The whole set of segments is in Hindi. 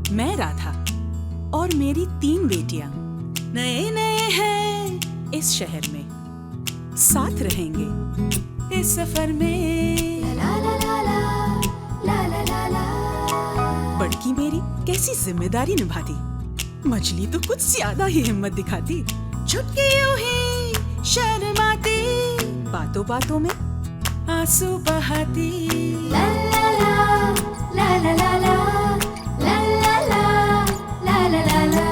मैं राधा और मेरी 3 बेटियां नए नए हैं इस शहर में, साथ रहेंगे इस सफर में। ला ला ला ला ला ला ला। बड़की मेरी कैसी जिम्मेदारी निभाती, मछली तो कुछ ज्यादा ही हिम्मत दिखाती। छुटकी यूं ही शर्माती, बातों बातों में आंसू बहाती। ला ला ला ला ला ला ला ला ला ला ला।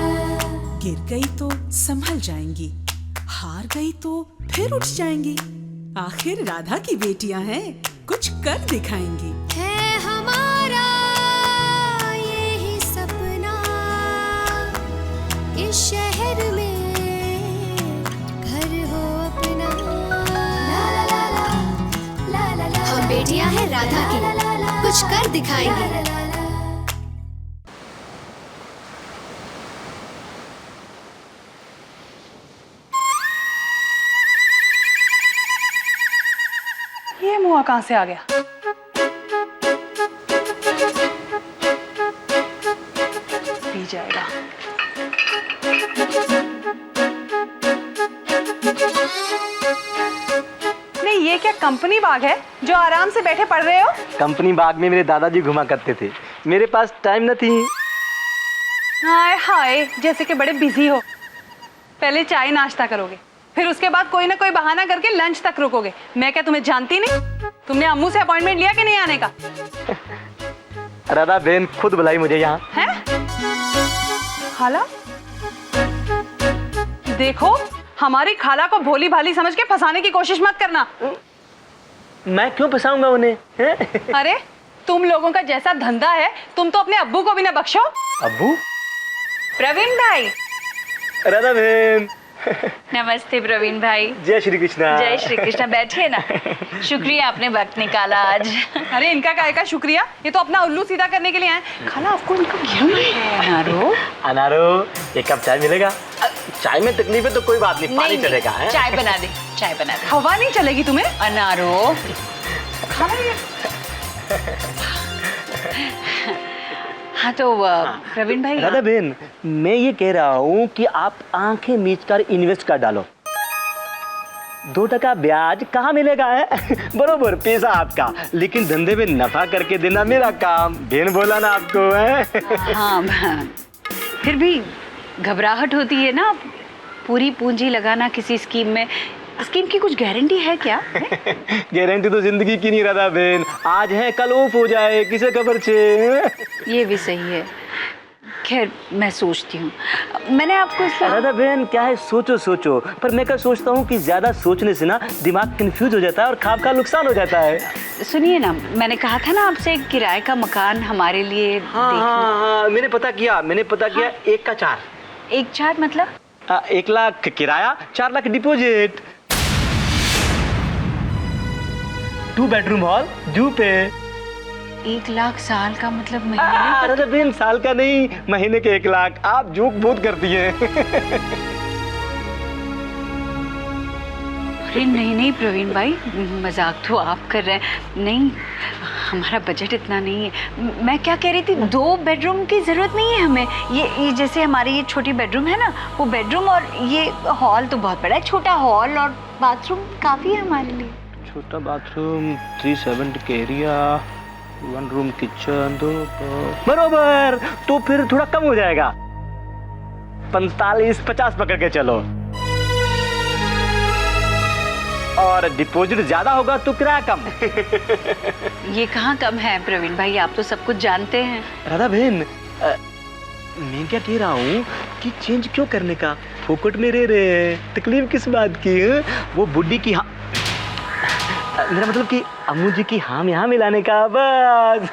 गिर गई तो संभल जाएंगी, हार गई तो फिर उठ जाएंगी। आखिर राधा की बेटियां हैं, कुछ कर दिखाएंगी। है हमारा यही सपना, इस शहर में घर हो अपना। ला ला ला ला ला ला। हम बेटियां हैं राधा की, कुछ कर दिखाएंगे। ये मुआ कहां से आ गया? पी जाएगा। नहीं, ये क्या कंपनी बाग है जो आराम से बैठे पढ़ रहे हो? कंपनी बाग में मेरे दादाजी घुमा करते थे, मेरे पास टाइम न थी। हाय हाय, जैसे कि बड़े बिजी हो। पहले चाय नाश्ता करोगे, फिर उसके बाद कोई ना कोई बहाना करके लंच तक रुकोगे। मैं क्या तुम्हें जानती नहीं? तुमने अम्मू से अपॉइंटमेंट लिया कि नहीं आने का? राधा बहन खुद बुलाई मुझे यहाँ। हैं? खाला? देखो, हमारी खाला को भोली भाली समझ के फंसाने की कोशिश मत करना। मैं क्यों फंसाऊंगा उन्हें? अरे, तुम लोगों का जैसा धंधा है, तुम तो अपने अब्बू को भी ना बख्शो। अब्बू? प्रवीण भाई। राधा बहन। नमस्ते प्रवीण भाई। जय श्री कृष्णा। जय श्री कृष्णा। बैठिए ना। शुक्रिया आपने वक्त निकाला आज। अरे इनका काहे का शुक्रिया, ये तो अपना उल्लू सीधा करने के लिए आए। खाला आपको इनका ज्ञान है। अनारो, अनारो, एक कप चाय मिलेगा? चाय में तकलीफ है तो कोई बात नहीं, पानी चलेगा। है? चाय बना दे, चाय बना दे। हवा नहीं चलेगी तुम्हें? अनारो। हाँ तो प्रवीण भाई। राधा बहन, मैं ये कह रहा हूँ कि आप आंखें मीच कर इन्वेस्ट कर डालो। 2% ब्याज कहाँ मिलेगा? है बरोबर पैसा आपका, लेकिन धंधे में नफा करके देना मेरा काम। बहन बोला ना आपको? है हाँ, फिर भी घबराहट होती है ना, पूरी पूंजी लगाना किसी स्कीम में। स्कीम की कुछ गारंटी है क्या? गारंटी तो जिंदगी की नहीं राधा बहन, आज है कल ऑफ हो जाए, किसे खबर छे। ये भी सही है। खैर, मैं सोचती हूँ। मैंने आपको राधा बहन क्या है, सोचो सोचो, पर मैं क्या सोचता हूँ कि ज्यादा सोचने से ना दिमाग कंफ्यूज हो जाता है और खाब का नुकसान हो जाता है। सुनिए ना, मैंने कहा था ना आपसे किराए का मकान हमारे लिए हाँ, मैंने पता किया। हाँ? 1 का 4। 1-4 मतलब? 1 लाख किराया, 4 lakh deposit. 2 bedroom hall, due पे। 1 लाख साल का मतलब महीने? अरे बहन, साल का नहीं, महीने के 1 लाख। आप जोक बहुत करती हैं। अरे नहीं प्रवीण भाई, मजाक तो आप कर रहे हैं। नहीं, हमारा बजट इतना नहीं है। मैं क्या कह रही थी, 2 बेडरूम की जरूरत नहीं है हमें। ये जैसे हमारी ये छोटी बेडरूम है ना, वो बेडरूम और ये हॉल तो बहुत बड़ा है। छोटा हॉल और बाथरूम काफी है हमारे लिए। छोटा बाथरूम, 370 का एरिया, 1 रूम किचन, 2 बरोबर। तो फिर थोड़ा कम हो जाएगा, 45-50 पकड़ के चलो। और डिपॉजिट ज्यादा होगा तो किराया कम। ये कहाँ कम है प्रवीण भाई, आप तो सब कुछ जानते हैं। राधा बहन, मैं क्या कह रहा हूँ कि चेंज क्यों करने का, फोकट में रह रहे हैं, तकलीफ किस बात की है? वो बुड्ढी की हाँ, मेरा मतलब कि अम्मू जी की हाँ में हाँ मिलाने का, बस।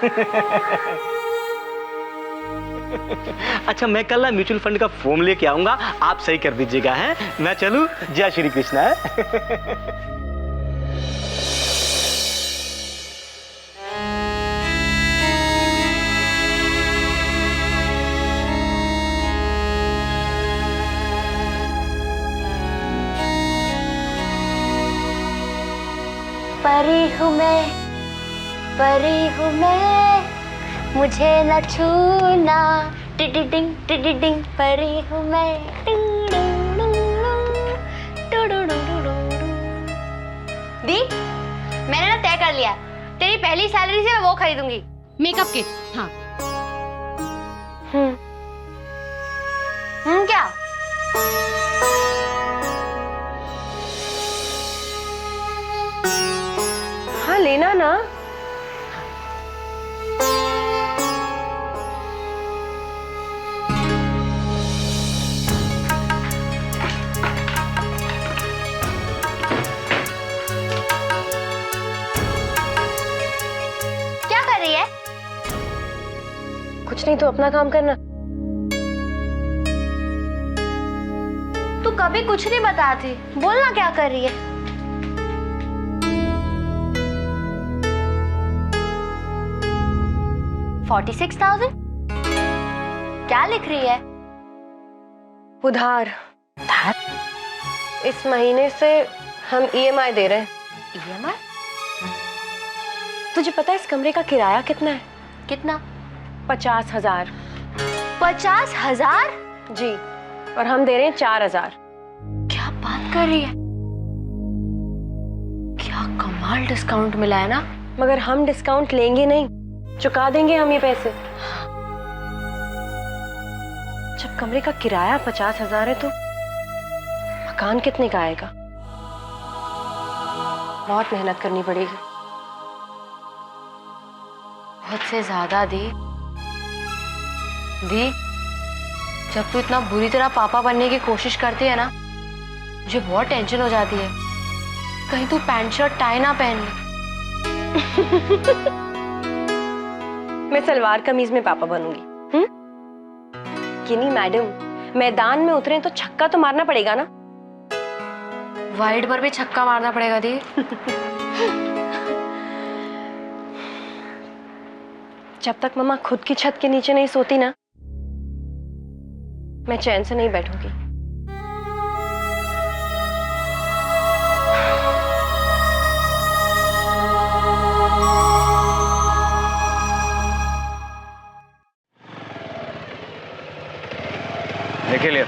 अच्छा, मैं कल ना म्यूचुअल फंड का फॉर्म लेके आऊंगा, आप सही कर दीजिएगा। है मैं चलूं? जय श्री कृष्णा। परी हूँ मैं, मुझे न छूना, टिडिडिंग परी हूँ मैं। दी, मैंने ना तय कर लिया, तेरी पहली सैलरी से मैं वो खरीदूंगी, मेकअप किट। हाँ। क्या? हाँ लेना ना। क्या कर रही है? कुछ नहीं, तो अपना काम करना। तू कभी कुछ नहीं बताती, बोलना क्या कर रही है? $46,000? क्या लिख रही है? उधार। इस महीने से हम EMI दे रहे हैं। EMI? तुझे पता है इस कमरे का किराया कितना है? कितना? 50,000। 50,000? जी, और हम दे रहे हैं 4,000। क्या बात कर रही है? क्या कमाल डिस्काउंट मिला है ना। मगर हम डिस्काउंट लेंगे नहीं, चुका देंगे हम ये पैसे। जब कमरे का किराया 50,000 है तो मकान कितने का आएगा? बहुत मेहनत करनी पड़ेगी। बहुत से ज्यादा दी। जब तू इतना बुरी तरह पापा बनने की कोशिश करती है ना, मुझे बहुत टेंशन हो जाती है, कहीं तू पैंट शर्ट टाई ना पहन ले। मैं सलवार कमीज में पापा बनूंगी। किनी मैडम, मैदान में उतरे तो छक्का तो मारना पड़ेगा ना। वाइड पर भी छक्का मारना पड़ेगा दी। जब तक मम्मा खुद की छत के नीचे नहीं सोती ना, मैं चैन से नहीं बैठूंगी। देखिए लिया।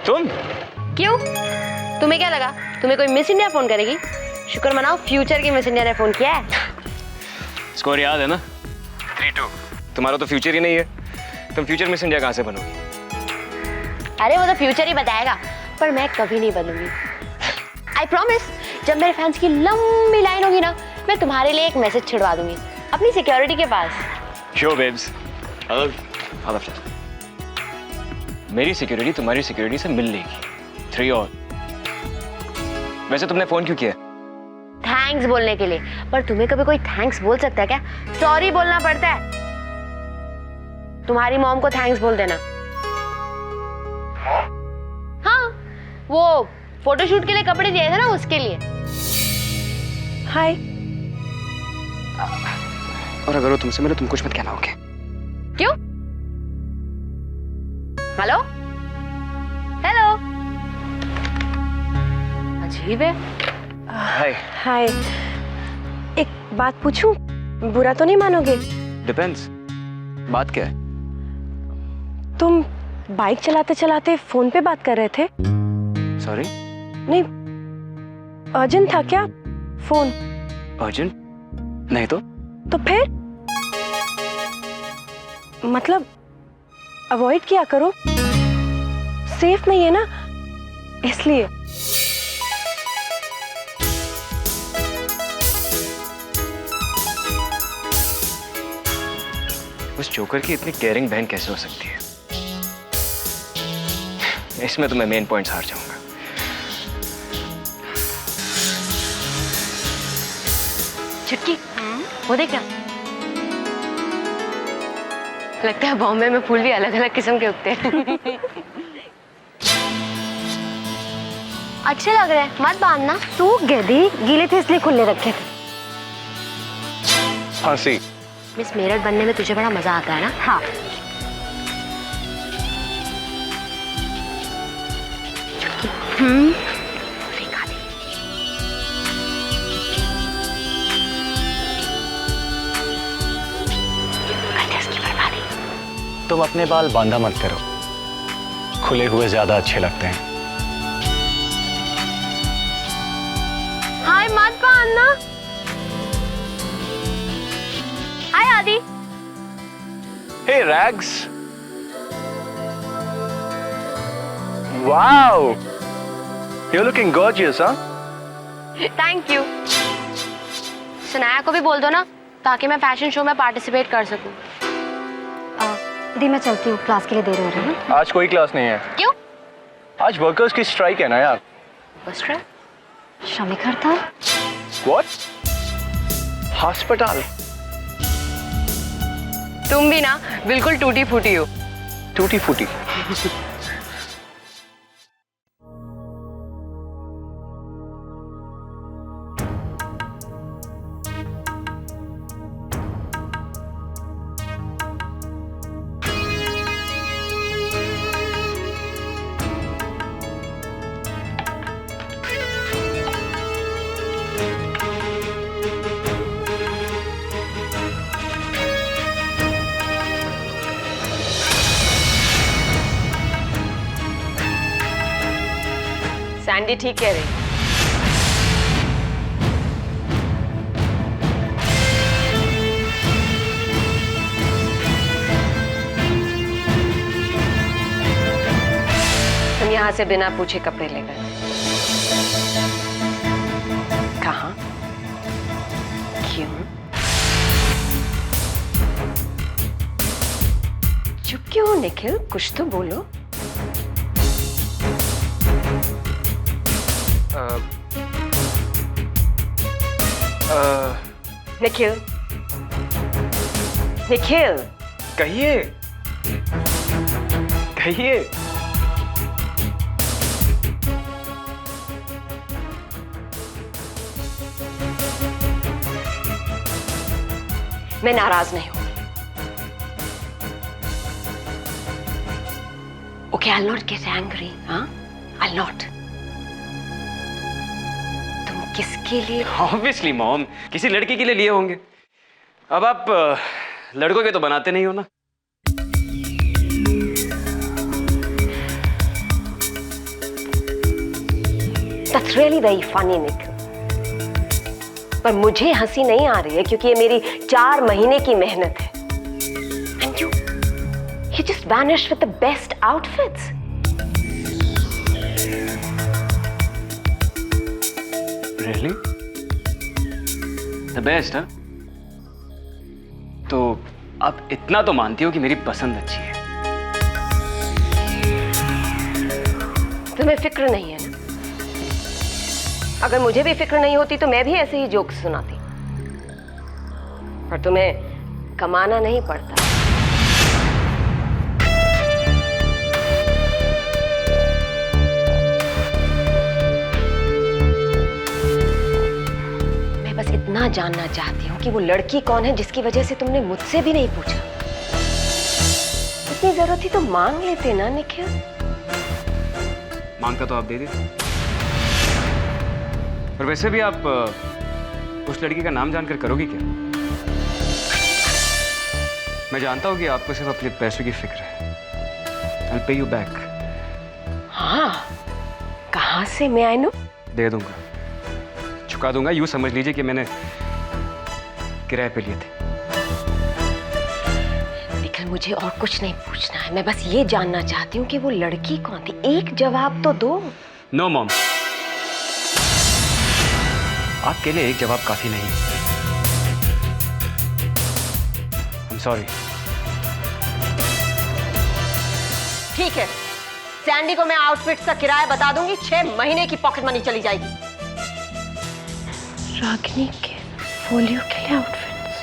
तुम? क्यों? तुम्हें क्या लगा तुम्हें कोई मिस इंडिया फोन करेगी? शुक्र मनाओ फ्यूचर की मिस इंडिया ने फोन किया है। स्कोर याद है ना? 3-2। तुम्हारा तो फ्यूचर ही नहीं है, तुम फ्यूचर मिस इंडिया कहाँ से बनोगी? अरे वो तो फ्यूचर ही बताएगा, पर मैं कभी नहीं बनूंगी। आई प्रॉमिस, जब मेरे फैंस की लंबी लाइन होगी ना, मैं तुम्हारे लिए एक मैसेज छिड़वा दूंगी अपनी सिक्योरिटी के पास। Sure babes. मेरी सिक्योरिटी तुम्हारी सिक्योरिटी से मिल लेगी। 3 और। वैसे तुमने फोन क्यों किया? थैंक्स बोलने के लिए। पर तुम्हें कभी कोई थैंक्स बोल सकता है क्या? सॉरी बोलना पड़ता है। तुम्हारी मॉम को थैंक्स बोल देना। हाँ, वो फोटोशूट के लिए कपड़े दिए थे ना, उसके लिए। हाय। और अगर वो तुमसे मिले तुम कुछ मत कहना, ओके? क्यों? Hello hello. अजीब है। हाय। हाय, एक बात पूछूं? बुरा तो नहीं मानोगे? डिपेंड्स, बात क्या है? तुम बाइक चलाते चलाते फोन पे बात कर रहे थे? सॉरी? नहीं, अर्जेंट था क्या फोन? अर्जेंट नहीं तो फिर मतलब अवॉइड किया करो, सेफ नहीं है ना, इसलिए। उस जोकर की इतनी केयरिंग बहन कैसे हो सकती है? इसमें तो मैं मेन पॉइंट्स हार जाऊंगा। छुटकी, वो देख ना, लगता है बॉम्बे में फूल भी अलग अलग किस्म के उगते हैं। अच्छे लग रहे हैं, मत बांधना। तू गधी, गीले थे इसलिए खुले रखे थे। फांसी। मिस मेरठ बनने में तुझे बड़ा मजा आता है ना? हाँ। फेंका दे। कर दे उसकी बर्बादी। तुम अपने बाल बांधा मत करो, खुले हुए ज्यादा अच्छे लगते हैं। हाय मत बांधना। Hi Aadi. Hey Rags, wow, you're looking gorgeous, huh? Thank you. Sanaya को भी बोल दो ना, ताकि मैं फैशन शो में पार्टिसिपेट कर सकूं। दी मैं चलती हूँ, क्लास के लिए देर हो रही है ना। आज कोई क्लास नहीं है। क्यों? आज वर्कर्स की स्ट्राइक है ना यार। बस ट्राई। श्रमिक हड़ताल। What? हॉस्पिटल। तुम भी ना बिल्कुल टूटी फूटी हो। टूटी फूटी। सैंडी ठीक कह रही। तुम यहां से बिना पूछे कपड़े ले गए। कहां? क्यों? चुप क्यों हो निखिल? कुछ तो बोलो। निखिल, निखिल, कहिए, कहिए। मैं नाराज नहीं हूं। Okay, I'll not get angry, हाँ? I'll not. तुम किसके लिए? ऑब्वियसली मॉम, किसी लड़की के लिए लिए होंगे। अब आप लड़कों के तो बनाते नहीं हो ना। That's really very funny, Nick. पर मुझे हंसी नहीं आ रही है क्योंकि ये मेरी 4 महीने की मेहनत है। And you just vanished with the best outfits. Really? The best, हाँ? तो आप इतना तो मानती हो कि मेरी पसंद अच्छी है। तुम्हें फिक्र नहीं है ना? अगर मुझे भी फिक्र नहीं होती तो मैं भी ऐसे ही जोक्स सुनाती। पर तुम्हें कमाना नहीं पड़ता। मैं बस इतना जानना चाहती हूँ कि वो लड़की कौन है जिसकी वजह से तुमने मुझसे भी नहीं पूछा। इतनी जरूरत थी तो मांग लेते ना निखिल। मांग का तो आप दे देते। और वैसे भी आप उस लड़की का नाम जानकर करोगी क्या? मैं जानता हूँ कि आपको सिर्फ अपने पैसों की फिक्र है। I'll pay you back. हाँ, कहाँ से मैं आई नो? दे दूंगा, चुका दूंगा। यूं समझ लीजिए कि मैंने किराए पे लिए थे। निखिल, मुझे और कुछ नहीं पूछना है। मैं बस ये जानना चाहती हूँ कि वो लड़की कौन थी। एक जवाब तो दो। नो मॉम, आपके लिए एक जवाब काफी नहीं। I'm sorry. ठीक है, सैंडी को मैं आउटफिट्स का किराया बता दूंगी। 6 महीने की पॉकेट मनी चली जाएगी। रागिनी के फोलियो के लिए आउटफिट्स।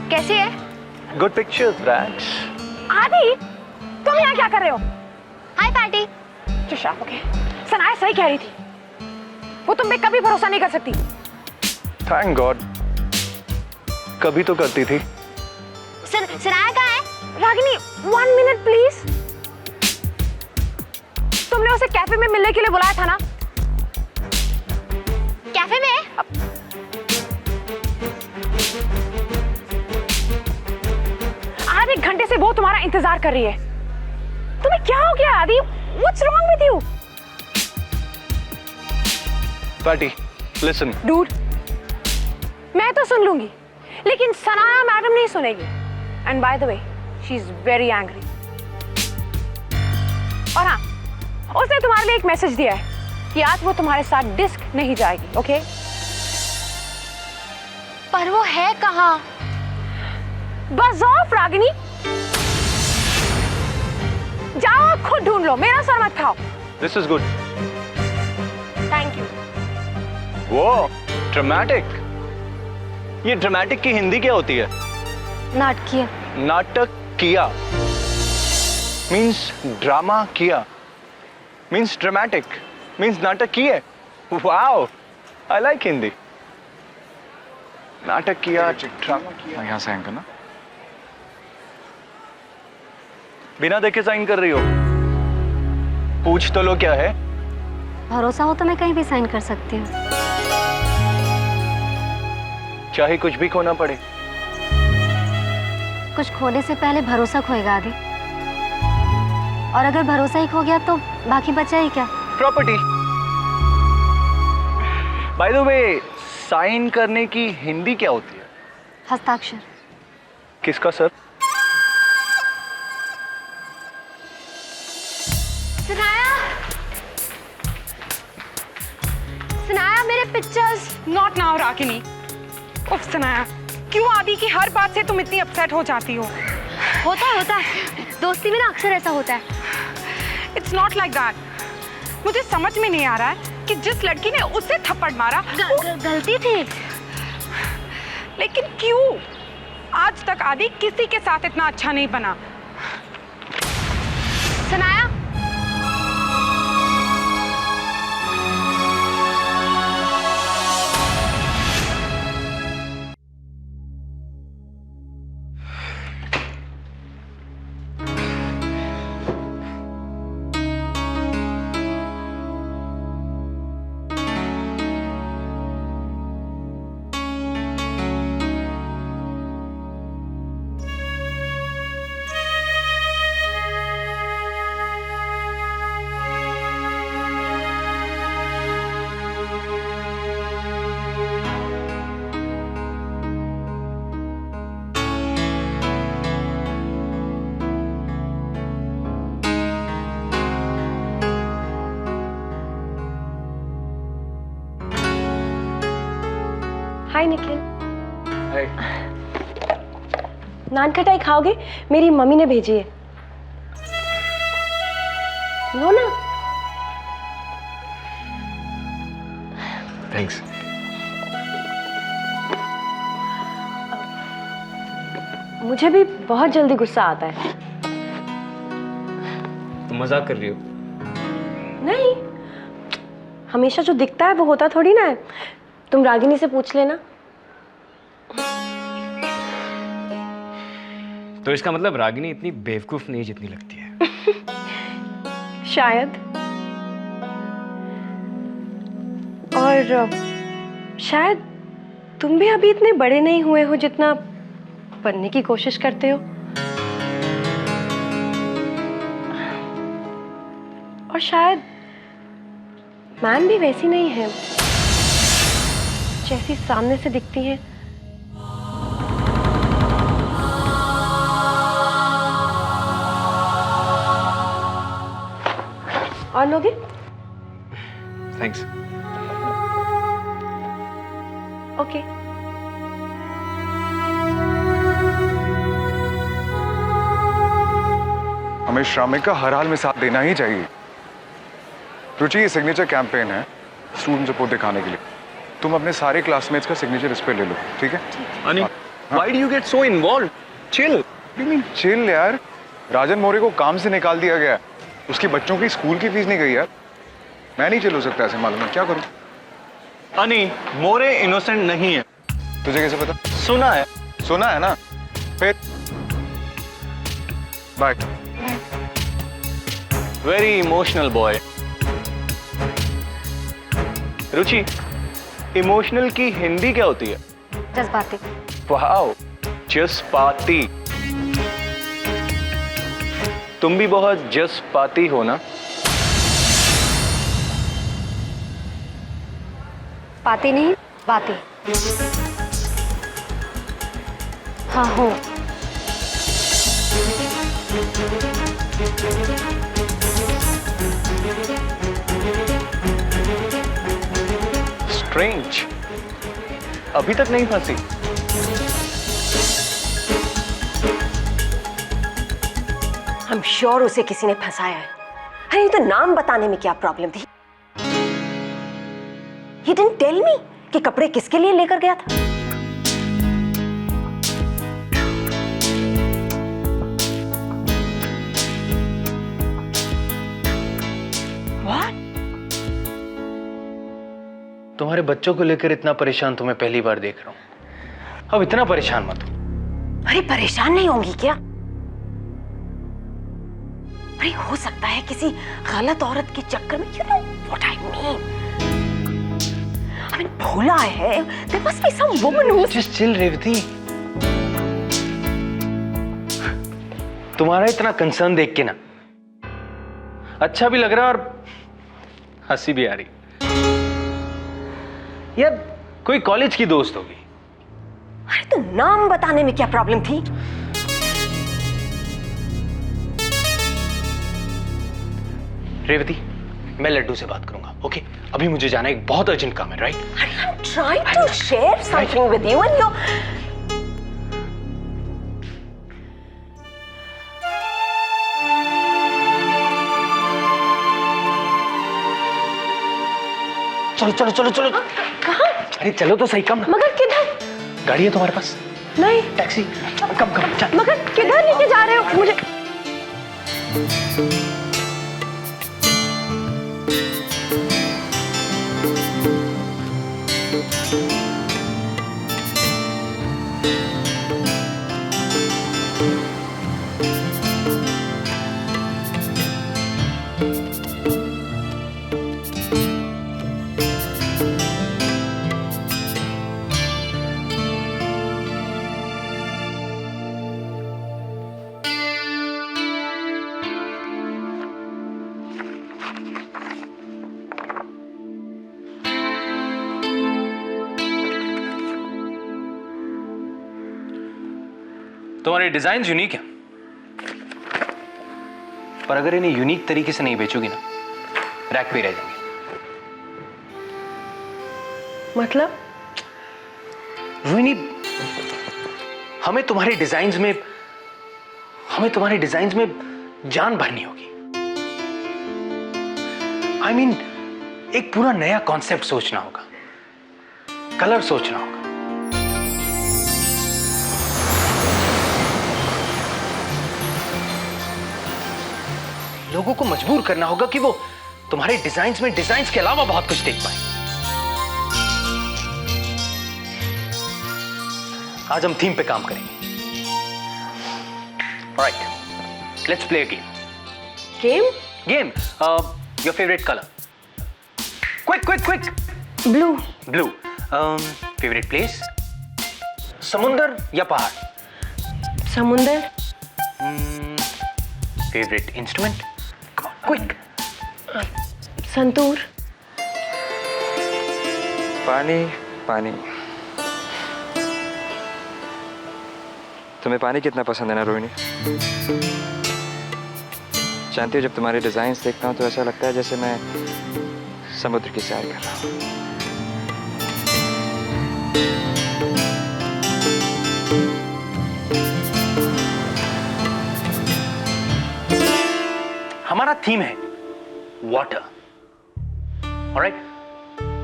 कैसी है? Good pictures, rags. आदि, तुम यहाँ क्या कर रहे हो? हाय पार्टी। चुप। ओके, सनाया सही कह रही थी। वो तुम पे कभी भरोसा नहीं कर सकती। थैंक गॉड, कभी तो करती थी। सनाया कहाँ है? Ragini, 1 minute please. तुम तुमने उसे कैफे में मिलने के लिए बुलाया था ना? कैफे में? आधे घंटे से वो तुम्हारा इंतजार कर रही है। तुम्हें क्या हो गया आदि? What's wrong with you? Patty, listen. Dude, मैं तो सुन लूंगी, लेकिन सनाया मैडम नहीं सुनेगी। And by the way, she's very angry. और हाँ, उसने तुम्हारे लिए एक मैसेज दिया है कि आज वो तुम्हारे साथ डिस्क नहीं जाएगी, ओके? पर वो है कहाँ? बस ऑफ रागिनी, जाओ खुद ढूंढ लो, मेरा सर मत खाओ। This is good. Thank you. वो ड्रामेटिक, ये ड्रामेटिक की हिंदी क्या होती है? नाटकीय। नाटक किया मीन्स ड्रामा किया, मीन्स ड्रामेटिक, मीन्स नाटक किए। Wow, I like Hindi. नाटक किया, ड्रामा किया। यहाँ साइन करना, बिना देखे साइन कर रही हो? पूछ तो लो क्या है। भरोसा हो तो मैं कहीं भी साइन कर सकती हूँ। चाहे कुछ भी खोना पड़े। कुछ खोने से पहले भरोसा खोएगा आदि, और अगर भरोसा ही खो गया तो बाकी बचा ही क्या? Property. By the way, sign करने की हिंदी क्या होती है? हस्ताक्षर। किसका सर? सनाया, मेरे पिक्चर्स। Not now Ragini. उफ सनाया, क्यों आदि की हर बात से तुम इतनी अपसेट हो जाती हो? होता है, दोस्ती में ना अक्सर ऐसा होता है। It's not like that. मुझे समझ में नहीं आ रहा है कि जिस लड़की ने उसे थप्पड़ मारा गलती थी, लेकिन क्यों आज तक आदि किसी के साथ इतना अच्छा नहीं बना? सनाया, हाय निखिल। हाय। नान खटाई खाओगे? मेरी मम्मी ने भेजी है। लो ना। थैंक्स। मुझे भी बहुत जल्दी गुस्सा आता है। तुम मजाक कर रही हो? नहीं, हमेशा जो दिखता है वो होता थोड़ी ना है। तुम रागिनी से पूछ लेना। तो इसका मतलब रागिनी इतनी बेवकूफ नहीं जितनी लगती है। शायद। और शायद तुम भी अभी इतने बड़े नहीं हुए हो जितना बनने की कोशिश करते हो। और शायद मैन भी वैसी नहीं है जैसी सामने से दिखती है। और लोगे? थैंक्स। ओके। हमें श्रामिक का हर हाल में साथ देना ही चाहिए। रुचि, ये सिग्नेचर कैंपेन है स्टूडेंट सपोर्ट दिखाने के लिए। तुम अपने सारे क्लासमेट्स का सिग्नेचर इस पे ले लो, ठीक है? अनी, why do you get so involved? Chill. You mean chill यार? राजन मौर्य को काम से निकाल दिया गया। उसके बच्चों की स्कूल की फीस नहीं गई यार। मैं नहीं चिल हो सकता ऐसे, मालूम है? क्या करूं? अनी, मोरे इनोसेंट नहीं है। तुझे कैसे पता? सुना है। सुना है ना? फिर bye. Very emotional boy. Ruchi, emotional की हिंदी क्या होती है? जज्बाती। वाओ, जज्बाती। तुम भी बहुत जज्बाती हो ना? पाती नहीं, बाती। हाँ हो। स्ट्रेंज, अभी तक नहीं फंसी। आई एम श्योर उसे किसी ने फंसाया है। अरे ये तो नाम बताने में क्या प्रॉब्लम थी? He didn't tell me कि कपड़े किसके लिए लेकर गया था। What? तुम्हारे बच्चों को लेकर इतना परेशान तुम्हें पहली बार देख रहा हूं। अब इतना परेशान मत हो। अरे परेशान नहीं होंगी क्या? अरे हो सकता है किसी गलत औरत के चक्कर में, you know what I mean? I mean भोला है, there must be some woman who Just chill Revati. तुम्हारा इतना कंसर्न देख के ना अच्छा भी लग रहा है और हंसी भी आ रही। यार कोई कॉलेज की दोस्त होगी। अरे तो नाम बताने में क्या प्रॉब्लम थी? रेवती, मैं लड्डू से बात करूंगा, ओके? अभी मुझे जाना है, एक बहुत अर्जेंट काम है, right? I'm trying to share something with you and you. चलो चलो चलो चलो। कहाँ? अरे चलो तो सही, कम ना। मगर किधर? गाड़ी है तुम्हारे पास? नहीं। टैक्सी? कम कम चल। मगर किधर लेके जा रहे हो मुझे? तुम्हारे डिजाइन यूनिक है, पर अगर इन्हें यूनिक तरीके से नहीं बेचोगी ना, रैक पे रह जाएंगे। मतलब? रोहिणी, हमें तुम्हारे डिजाइन्स में जान भरनी होगी। I mean, एक पूरा नया कॉन्सेप्ट सोचना होगा, कलर सोचना होगा। लोगों को मजबूर करना होगा कि वो तुम्हारे डिजाइन्स के अलावा बहुत कुछ देख पाए। आज हम थीम पे काम करेंगे। Alright, let's play a game. Game? Your favorite color? Quick. Blue. Favorite place? समुंदर या पहाड़? समुंदर। Favorite instrument? Quick. संतूर। पानी। तुम्हें पानी कितना पसंद है ना रोहिणी? जानती हो, जब तुम्हारे डिजाइन्स देखता हूँ तो ऐसा लगता है जैसे मैं समुद्र की सैर कर रहा हूँ। हमारा थीम है water, alright?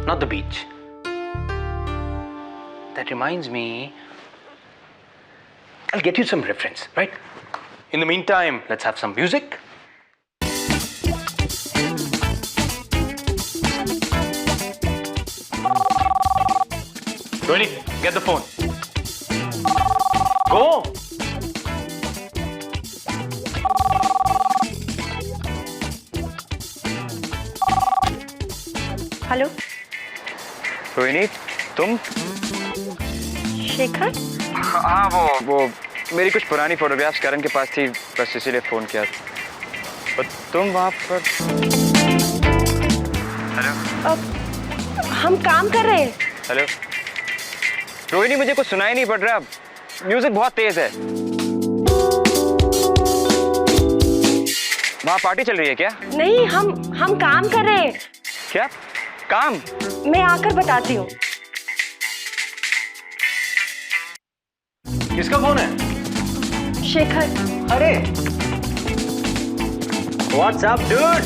Not the beach. That reminds me, I'll get you some reference, right? In the meantime, let's have some music. Rohini, get the phone. Go. Hello Rohini, तुम? शेखर? हाँ, वो मेरी कुछ पुरानी फोटोग्राफ्स करण के पास थी, बस इसीलिए फ़ोन किया। और तुम वहाँ पर? हेलो? हम काम कर रहे हैं। हेलो? रोहिणी, मुझे कुछ सुनाई नहीं पड़ रहा, म्यूजिक बहुत तेज है। वहाँ पार्टी चल रही है क्या? नहीं, हम काम कर रहे हैं। क्या काम? मैं आकर बताती हूँ। किसका फोन है? शेखर। अरे what's up dude.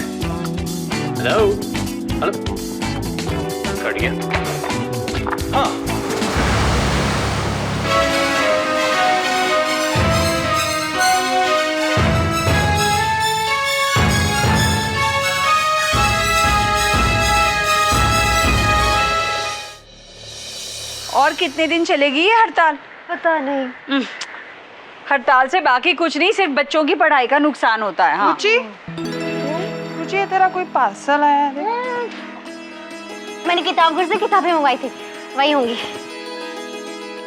Hello hello, cut गया। हाँ, और कितने दिन चलेगी ये हड़ताल? पता नहीं। हड़ताल से बाकी कुछ नहीं, सिर्फ बच्चों की पढ़ाई का नुकसान होता है। हाँ। रुचि, ये तेरा कोई पार्सल आया है? मैंने किताब घर से किताबें मंगवाई थी, वही होंगी।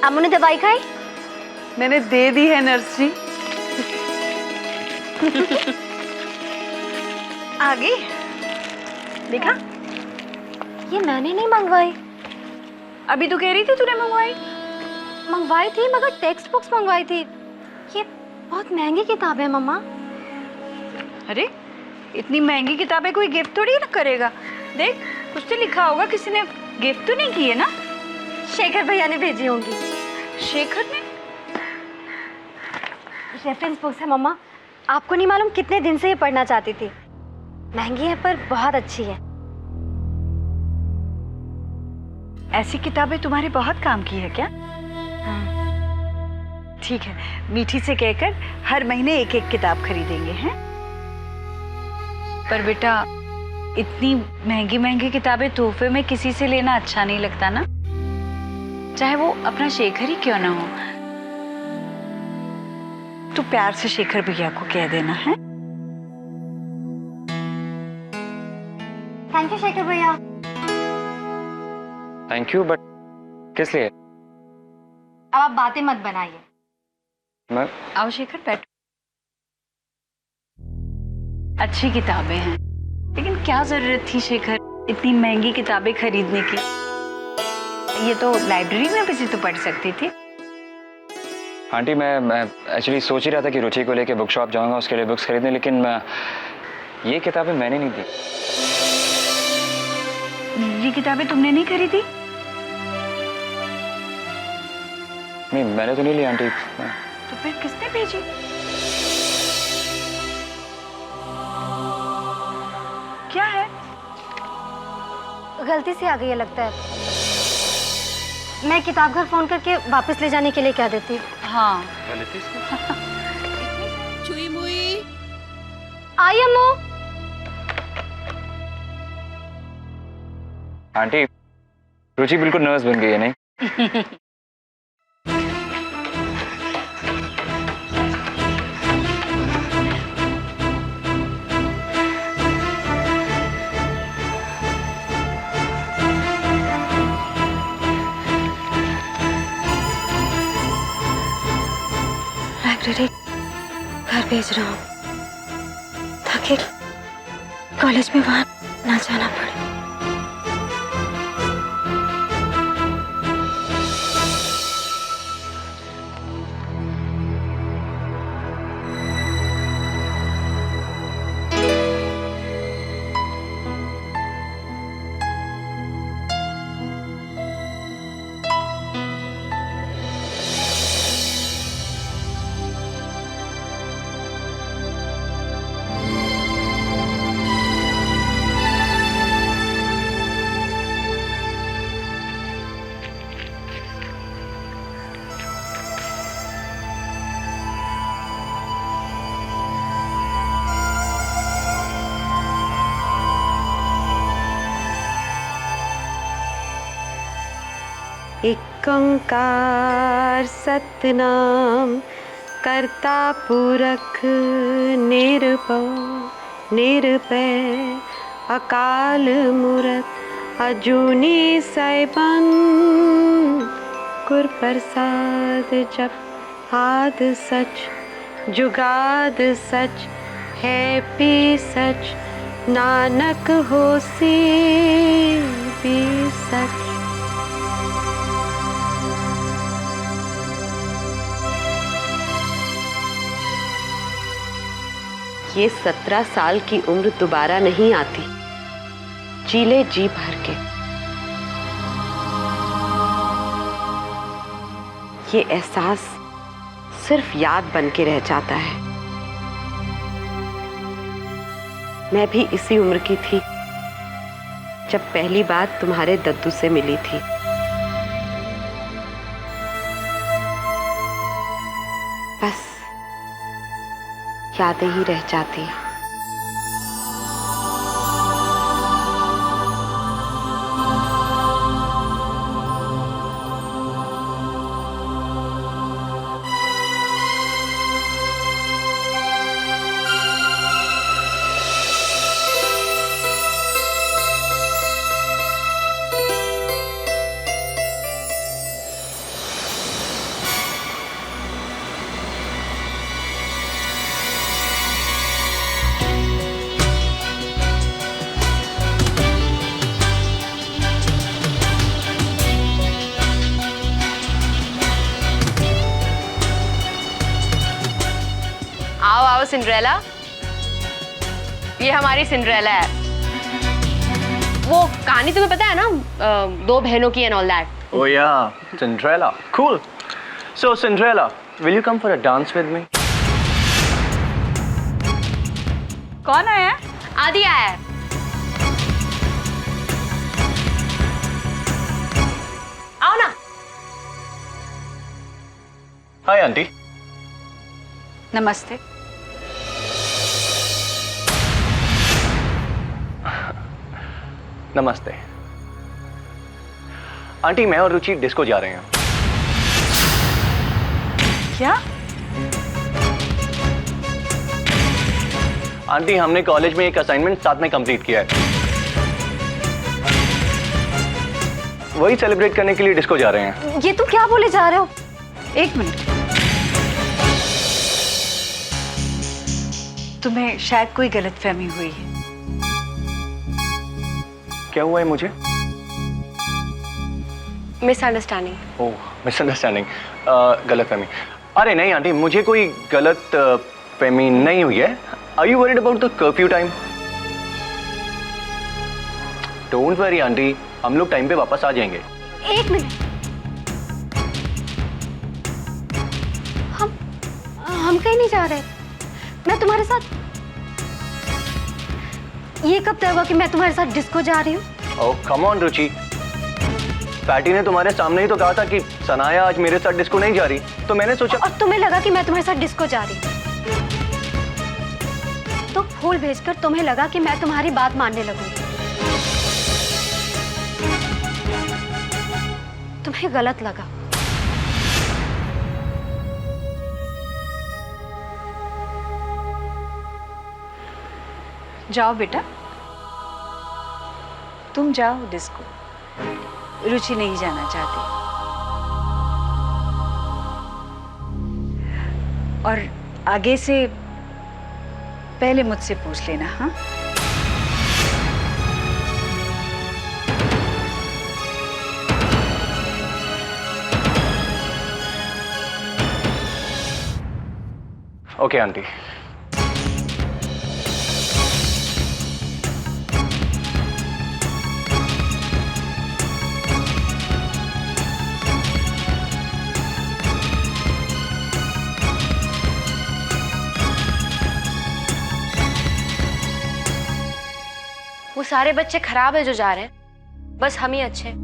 अम्मू ने दवाई खाई? मैंने दे दी है नर्स जी। आ गई? देखा? ये मैंने नहीं मंगवाई। अभी तो कह रही थी तूने मंगवाई थी, मगर टेक्स्ट बुक्स मंगवाई थी। ये बहुत महंगी किताब है मम्मा। अरे इतनी महंगी किताबें कोई गिफ्ट थोड़ी ना करेगा। देख, कुछ तो लिखा होगा, किसी ने गिफ्ट तो नहीं की है ना? शेखर भैया ने भेजी होंगी। शेखर ने? रेफरेंस बुक्स है मम्मा। आपको नहीं मालूम कितने दिन से ये पढ़ना चाहती थी। महंगी है पर बहुत अच्छी है। ऐसी किताबें तुम्हारे बहुत काम की है क्या? ठीक है, मीठी से कहकर हर महीने एक एक किताब खरीदेंगे हैं। पर बेटा, इतनी महंगी महंगी किताबें तोहफे में किसी से लेना अच्छा नहीं लगता ना, चाहे वो अपना शेखर ही क्यों ना हो। तू प्यार से शेखर भैया को कह देना है। थैंक यू शेखर भैया। थैंक यू, बट किस लिए? अब आप बातें मत बनाइए। मैं? आओ शेखर, बैठो। अच्छी किताबें हैं, लेकिन क्या जरूरत थी शेखर इतनी महंगी किताबें खरीदने की? ये तो लाइब्रेरी में भी तो पढ़ सकती थी। आंटी, मैं एक्चुअली सोच ही रहा था कि रुचि को लेके बुक शॉप जाऊंगा उसके लिए बुक्स खरीदने, लेकिन ये किताबें मैंने नहीं दी। ये किताबें तुमने नहीं खरीदी? नहीं, मैंने तो नहीं ली आंटी। तो फिर किसने भेजी? क्या है? गलती से आ गई है लगता है। मैं किताब घर फोन करके वापस ले जाने के लिए कह देती हूँ। हाँ, गलती से? चुई मुई। आई अम्मू। आंटी, रुचि बिल्कुल नर्वस बन गई है नहीं? लाइब्रेरी घर भेज रहा हूँ ताकि कॉलेज में वहां ना जाना पड़े। एक ओंकार सतनाम कर्ता पुरख निरभव निरभय अकाल मूरत अजूनी साइबन गुर प्रसाद जप आद सच जुगाद सच है पी सच नानक होसी भी सच। ये 17 साल की उम्र दोबारा नहीं आती, जी ले जी भर के। ये एहसास सिर्फ याद बन के रह जाता है। मैं भी इसी उम्र की थी जब पहली बार तुम्हारे दद्दू से मिली थी। बस यादें ही रह जाती। आओ आओ सिंड्रेला, ये हमारी सिंड्रेला है। वो कहानी तुम्हें पता है ना, 2 बहनों की and all that. Oh yeah, Cinderella. Cool. So Cinderella, will you come for a dance with me? कौन आया? आदि आया है। आओ ना। Hi auntie. नमस्ते। नमस्ते आंटी, मैं और रुचि डिस्को जा रहे हैं। क्या? आंटी, हमने कॉलेज में एक असाइनमेंट साथ में कंप्लीट किया है, वही सेलिब्रेट करने के लिए डिस्को जा रहे हैं। ये तुम क्या बोले जा रहे हो? एक मिनट, तुम्हें शायद कोई गलतफहमी हुई है। क्या हुआ है मुझे? मिसअंडरस्टैंडिंग। ओह, मिसअंडरस्टैंडिंग, गलतफहमी। अरे नहीं आंटी, मुझे कोई गलत फहमी नहीं हुई है। Are you worried about the curfew time? Don't worry aunty, हम लोग टाइम पे वापस आ जाएंगे। एक मिनट, हम कहीं नहीं जा रहे। मैं तुम्हारे साथ, ये कब तय हुआ कि मैं तुम्हारे साथ डिस्को जा रही हूँ? ओह कम ऑन रुचि, पैटी ने तुम्हारे सामने ही तो कहा था कि सनाया आज मेरे साथ डिस्को नहीं जा रही, तो मैंने सोचा। और तुम्हें लगा कि मैं तुम्हारे साथ डिस्को जा रही हूँ, तो फूल भेजकर तुम्हें लगा कि मैं तुम्हारी बात मानने लगूंगी। तुम्हें गलत लगा। जाओ बेटा, तुम जाओ डिस्को, रुचि नहीं जाना चाहती। और आगे से पहले मुझसे पूछ लेना। हाँ, ओके आंटी। वो सारे बच्चे खराब है जो जा रहे हैं, बस हम ही अच्छे हैं।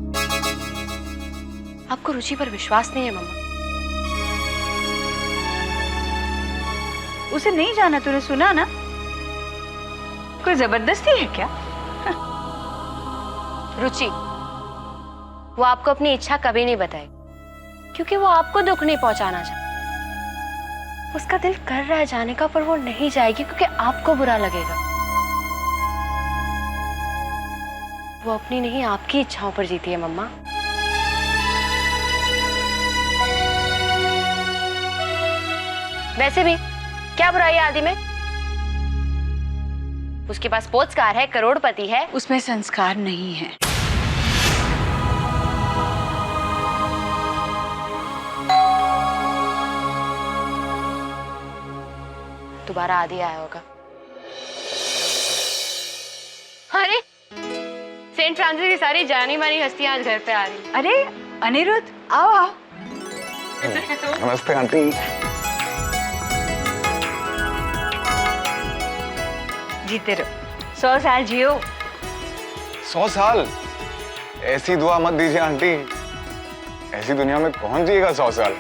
आपको रुचि पर विश्वास नहीं है मम्मा? उसे नहीं जाना, तूने सुना ना? कोई जबरदस्ती है क्या? रुचि, वो आपको अपनी इच्छा कभी नहीं बताएगी, क्योंकि वो आपको दुख नहीं पहुंचाना चाहती। उसका दिल कर रहा है जाने का, पर वो नहीं जाएगी क्योंकि आपको बुरा लगेगा। वो अपनी नहीं आपकी इच्छाओं पर जीती है मम्मा। वैसे भी क्या बुराई है आदि में? उसके पास स्पोर्ट्स कार है, करोड़पति है। उसमें संस्कार नहीं है। दोबारा आदि आया होगा। अरे सेंट फ्रांसिस की सारी जानी मानी हस्तियां आज घर पे आ रही। अरे अनिरुद्ध, आओ आओ। नमस्ते आंटी। जीते रहो, 100 साल जियो। 100 साल? ऐसी दुआ मत दीजिए आंटी, ऐसी दुनिया में कौन जिएगा 100 साल।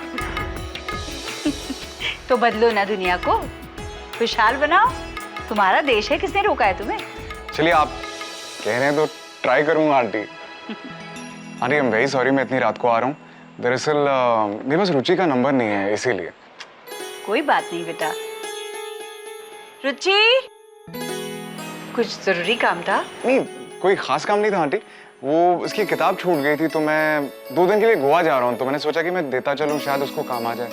तो बदलो ना दुनिया को, खुशहाल बनाओ। तुम्हारा देश है, किसने रोका है तुम्हें? चलिए आप कह रहे हैं तो ट्राई करूंगा aunty. Aunty I am very sorry, मैं इतनी रात को आ रहा हूँ। दरअसल मेरे पास रुचि का नंबर नहीं है, इसीलिए। कोई बात नहीं बेटा। रुचि, कुछ जरूरी काम था? नहीं, कोई खास काम नहीं था आंटी। वो उसकी किताब छूट गई थी तो मैं 2 दिन के लिए गोवा जा रहा हूँ, तो मैंने सोचा कि मैं देता चलूँ, शायद उसको काम आ जाए।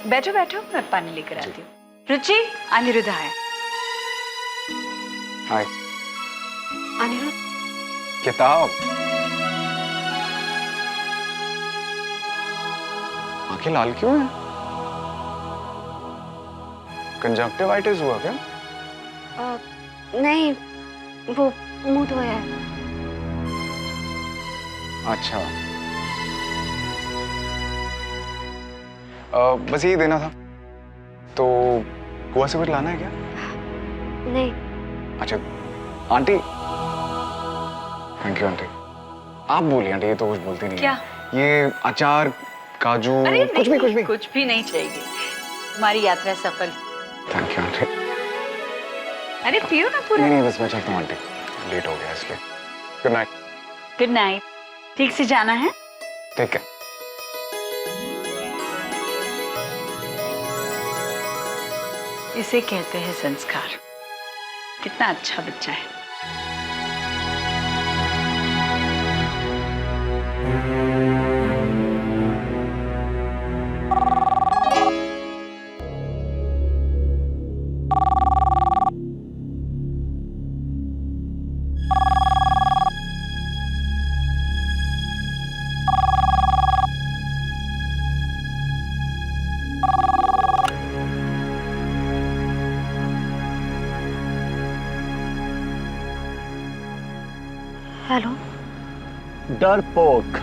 बैठो बैठो, मैं पानी लेकर आती हूँ। रुचि, अनिरुद्ध आया। हाय। अनिरुद्ध, किताब? आंखें लाल क्यों हैं? कंजक्टिवाइटिस हुआ क्या? नहीं, वो मुंह धोया है। अच्छा, बस यही देना था। तो गोवा से कुछ लाना है क्या? नहीं। अच्छा आंटी, थैंक यू आंटी। आप बोलिए आंटी, ये तो कुछ बोलती नहीं। क्या? ये अचार, काजू, कुछ भी नहीं चाहिए। हमारी यात्रा सफल। Thank you aunty. अरे पियो ना पूरा। नहीं बस मैं चलता हूँ आंटी, लेट हो गया इसलिए। Good night. Good night. ठीक से जाना है? ठीक है। इसे कहते हैं संस्कार। कितना अच्छा बच्चा है। हेलो। डरपोक।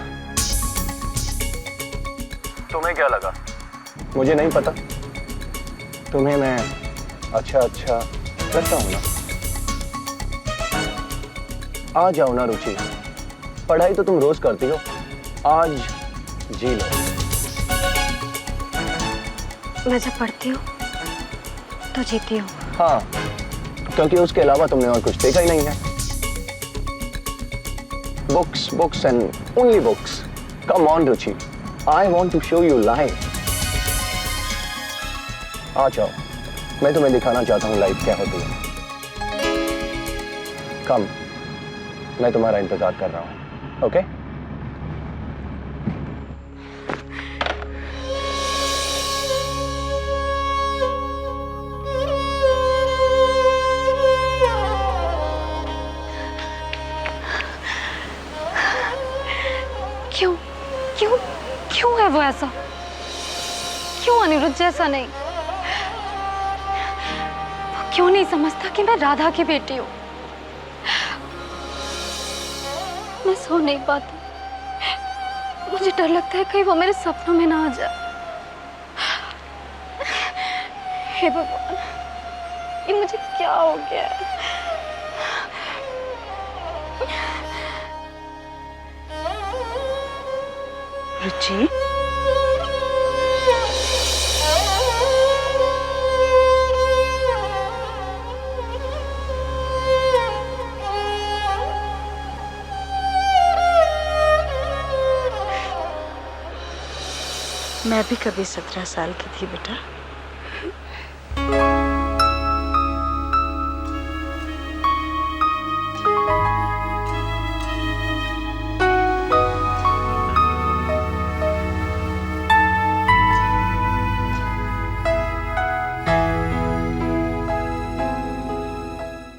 तुम्हें क्या लगा मुझे नहीं पता? तुम्हें मैं अच्छा लगता हूं ना? आ जाओ ना रुचि, पढ़ाई तो तुम रोज करती हो, आज जी लो। मैं जब पढ़ती हूँ तो जीती हूँ। हाँ, क्योंकि उसके अलावा तुमने और कुछ देखा ही नहीं है। Books and only books. Come on, Ruchi. I want to show you life. आ जाओ, मैं तुम्हें दिखाना चाहता हूँ लाइफ क्या होती है। Come, मैं तुम्हारा इंतजार कर रहा हूँ, ओके? क्यों है वो ऐसा? क्यों अनिरुद्ध जैसा नहीं? वो क्यों नहीं समझता कि मैं राधा की बेटी हूँ? मैं सो नहीं पाती, मुझे डर लगता है कहीं वो मेरे सपनों में ना आ जाए। हे भगवान, ये मुझे क्या हो गया है? रुचि, मैं भी कभी 17 साल की थी बेटा।